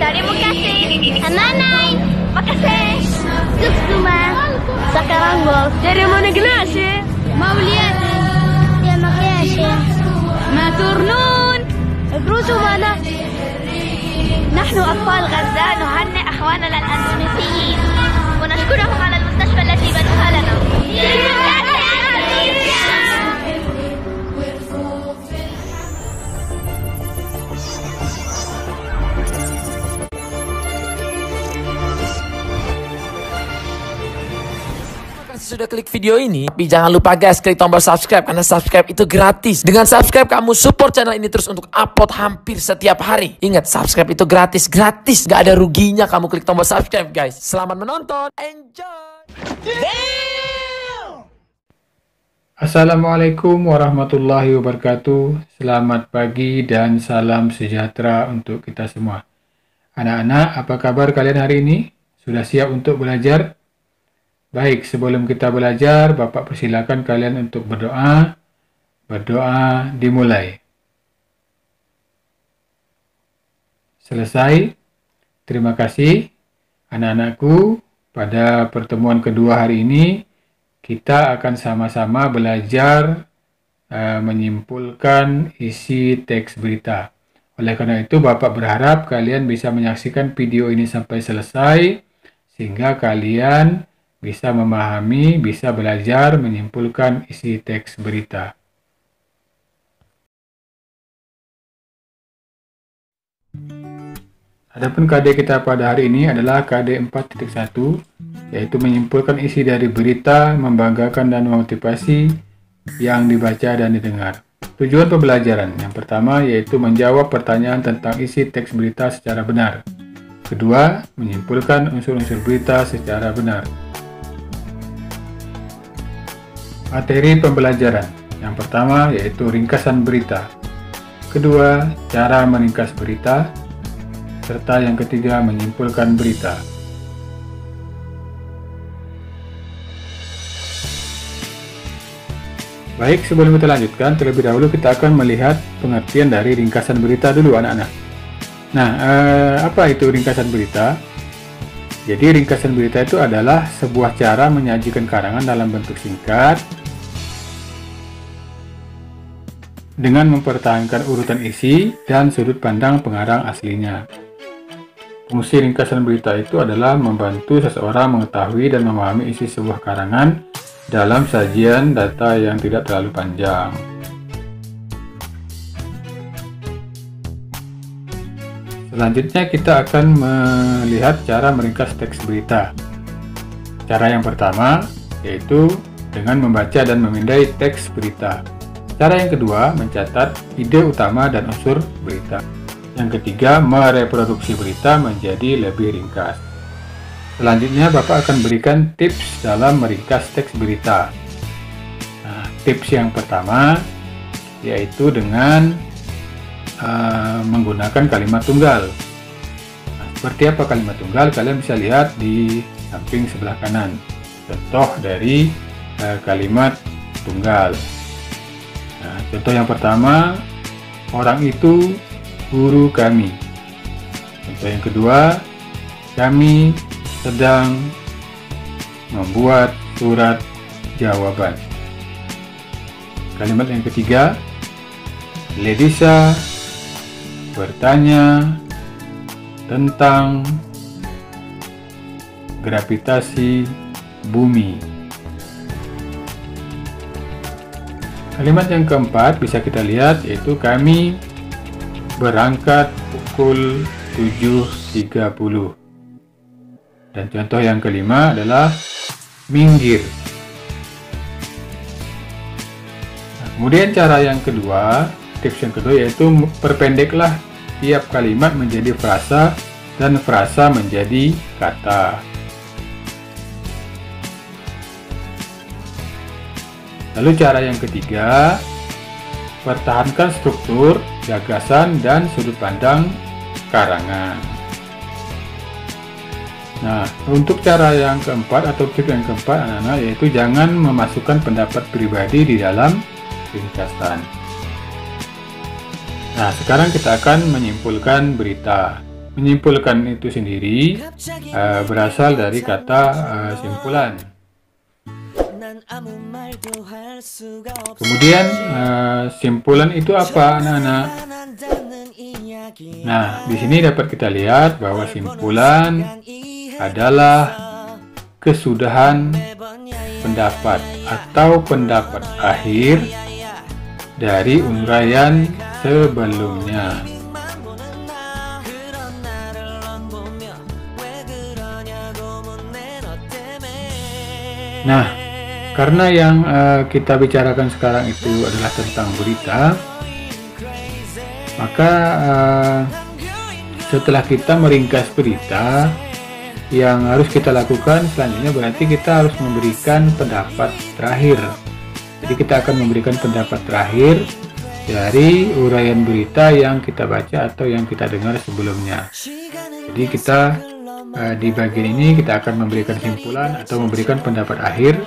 Terima kasih. Amanai. Makasih. Suksuma. Sekarang golf. Terima kasih. Mau lihat? Terima kasih. ما ترنون ادرسوا معنا. نحن أطفال غزة نهنئ أخواننا الأندونيسيين ونشكرهم على المستشفى التي بنوها لنا. Sudah klik video ini, tapi jangan lupa guys, klik tombol subscribe karena subscribe itu gratis. Dengan subscribe kamu support channel ini terus untuk upload hampir setiap hari. Ingat, subscribe itu gratis, gak ada ruginya kamu klik tombol subscribe guys. Selamat menonton, enjoy. Assalamualaikum warahmatullahi wabarakatuh. Selamat pagi dan salam sejahtera untuk kita semua. Anak-anak, apa kabar kalian hari ini? Sudah siap untuk belajar? Baik, sebelum kita belajar, Bapak persilakan kalian untuk berdoa. Berdoa dimulai. Selesai. Terima kasih anak-anakku. Pada pertemuan kedua hari ini, kita akan sama-sama belajar menyimpulkan isi teks berita. Oleh karena itu, Bapak berharap kalian bisa menyaksikan video ini sampai selesai, sehingga kalian bisa memahami, bisa belajar menyimpulkan isi teks berita. Adapun KD kita pada hari ini adalah KD 4.1, yaitu menyimpulkan isi dari berita, membanggakan dan memotivasi yang dibaca dan didengar. Tujuan pembelajaran yang pertama yaitu menjawab pertanyaan tentang isi teks berita secara benar. Kedua, menyimpulkan unsur-unsur berita secara benar. Materi pembelajaran yang pertama yaitu ringkasan berita. Kedua, cara meringkas berita. Serta yang ketiga, menyimpulkan berita. Baik, sebelum kita lanjutkan, terlebih dahulu kita akan melihat pengertian dari ringkasan berita dulu anak-anak. Nah, apa itu ringkasan berita? Jadi ringkasan berita itu adalah sebuah cara menyajikan karangan dalam bentuk singkat dengan mempertahankan urutan isi dan sudut pandang pengarang aslinya. Fungsi ringkasan berita itu adalah membantu seseorang mengetahui dan memahami isi sebuah karangan dalam sajian data yang tidak terlalu panjang. Selanjutnya kita akan melihat cara meringkas teks berita. Cara yang pertama yaitu dengan membaca dan memindai teks berita. Cara yang kedua mencatat ide utama dan unsur berita. Yang ketiga mereproduksi berita menjadi lebih ringkas. Selanjutnya Bapak akan berikan tips dalam meringkas teks berita. Nah, tips yang pertama yaitu dengan menggunakan kalimat tunggal. Nah, seperti apa kalimat tunggal? Kalian bisa lihat di samping sebelah kanan. Contoh dari kalimat tunggal. Nah, contoh yang pertama, orang itu guru kami. Contoh yang kedua, kami sedang membuat surat jawaban. Kalimat yang ketiga, Ledisa bertanya tentang gravitasi bumi. Kalimat yang keempat bisa kita lihat yaitu kami berangkat pukul 7.30. Dan contoh yang kelima adalah minggir. Nah, kemudian cara yang kedua, tips yang kedua yaitu perpendeklah tiap kalimat menjadi frasa dan frasa menjadi kata. Lalu cara yang ketiga, pertahankan struktur, gagasan, dan sudut pandang karangan. Nah, untuk cara yang keempat atau tips yang keempat anak-anak yaitu jangan memasukkan pendapat pribadi di dalam ringkasan. Nah, sekarang kita akan menyimpulkan berita. menyimpulkan itu sendiri berasal dari kata simpulan. Kemudian simpulan itu apa, anak-anak? Nah, di sini dapat kita lihat bahwa simpulan adalah kesudahan pendapat atau pendapat akhir dari uraian sebelumnya. Nah, karena yang kita bicarakan sekarang itu adalah tentang berita, maka setelah kita meringkas berita, yang harus kita lakukan selanjutnya berarti kita harus memberikan pendapat terakhir. Jadi kita akan memberikan pendapat terakhir dari uraian berita yang kita baca atau yang kita dengar sebelumnya. Jadi kita di bagian ini kita akan memberikan simpulan atau memberikan pendapat akhir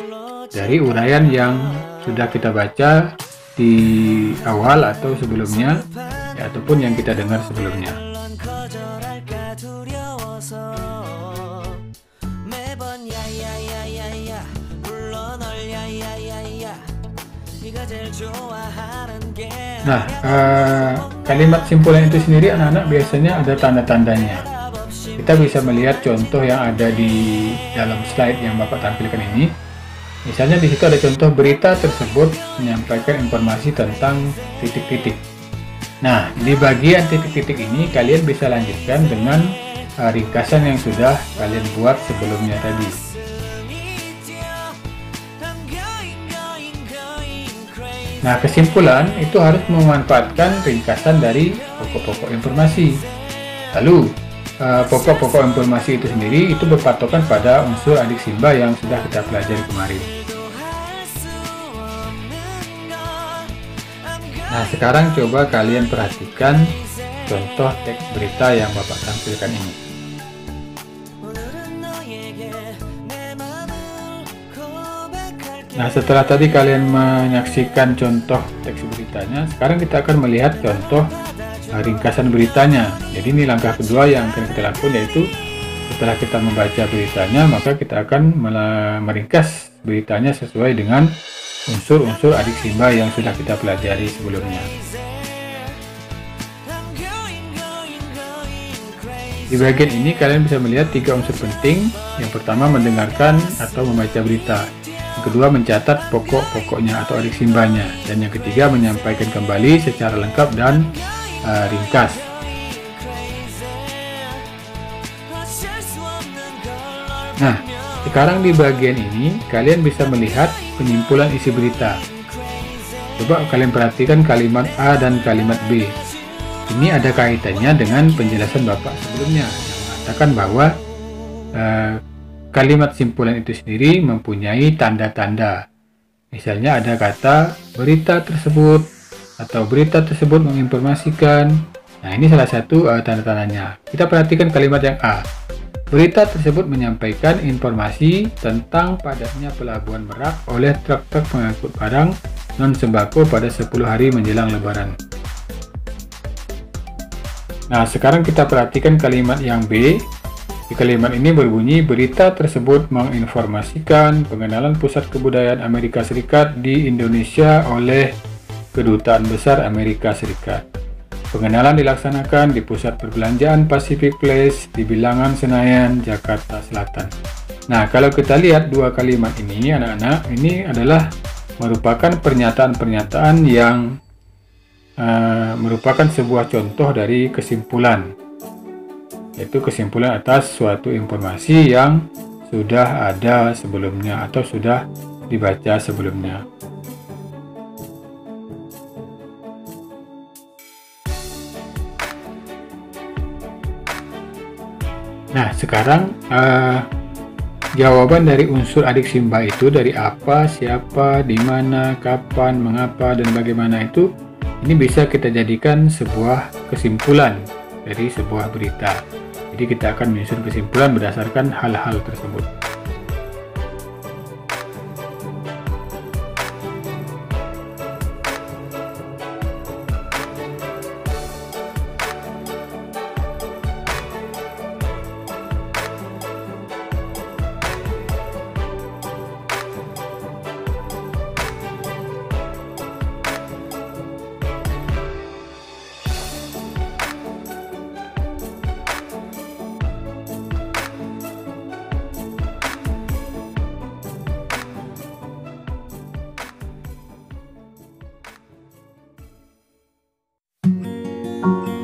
dari uraian yang sudah kita baca di awal atau sebelumnya, ya, ataupun yang kita dengar sebelumnya. Nah, kalimat simpulan itu sendiri anak-anak biasanya ada tanda-tandanya. Kita bisa melihat contoh yang ada di dalam slide yang Bapak tampilkan ini. Misalnya di situ ada contoh berita tersebut menyampaikan informasi tentang titik-titik. Nah, di bagian titik-titik ini kalian bisa lanjutkan dengan ringkasan yang sudah kalian buat sebelumnya tadi. Nah, kesimpulan itu harus memanfaatkan ringkasan dari pokok-pokok informasi. Lalu, pokok-pokok informasi itu sendiri itu berpatokan pada unsur adik simba yang sudah kita pelajari kemarin. Nah, sekarang coba kalian perhatikan contoh teks berita yang Bapak tampilkan ini. Nah, setelah tadi kalian menyaksikan contoh teks beritanya, sekarang kita akan melihat contoh ringkasan beritanya. Jadi ini langkah kedua yang akan kita lakukan, yaitu setelah kita membaca beritanya, maka kita akan meringkas beritanya sesuai dengan unsur-unsur adik simba yang sudah kita pelajari sebelumnya. Di bagian ini kalian bisa melihat 3 unsur penting. Yang pertama, mendengarkan atau membaca berita. Yang kedua, mencatat pokok-pokoknya atau adik simbanya. Dan yang ketiga, menyampaikan kembali secara lengkap dan ringkas. Nah, sekarang di bagian ini kalian bisa melihat penyimpulan isi berita. Coba kalian perhatikan kalimat A dan kalimat B. Ini ada kaitannya dengan penjelasan Bapak sebelumnya yang mengatakan bahwa kalimat simpulan itu sendiri mempunyai tanda-tanda. Misalnya ada kata berita tersebut atau berita tersebut menginformasikan. Nah, ini salah satu tanda-tandanya. Kita perhatikan kalimat yang A. Berita tersebut menyampaikan informasi tentang padatnya pelabuhan Merak oleh truk-truk pengangkut barang non-sembako pada 10 hari menjelang Lebaran. Nah, sekarang kita perhatikan kalimat yang B. Di kalimat ini berbunyi, berita tersebut menginformasikan pengenalan pusat kebudayaan Amerika Serikat di Indonesia oleh Kedutaan Besar Amerika Serikat. Pengenalan dilaksanakan di pusat perbelanjaan Pacific Place di Bilangan Senayan, Jakarta Selatan. Nah, kalau kita lihat dua kalimat ini, anak-anak, ini adalah merupakan pernyataan-pernyataan yang merupakan sebuah contoh dari kesimpulan, yaitu kesimpulan atas suatu informasi yang sudah ada sebelumnya atau sudah dibaca sebelumnya. Nah, sekarang jawaban dari unsur adik simba itu dari apa, siapa, di mana, kapan, mengapa, dan bagaimana itu, ini bisa kita jadikan sebuah kesimpulan dari sebuah berita. Jadi kita akan menyusun kesimpulan berdasarkan hal-hal tersebut. kasih.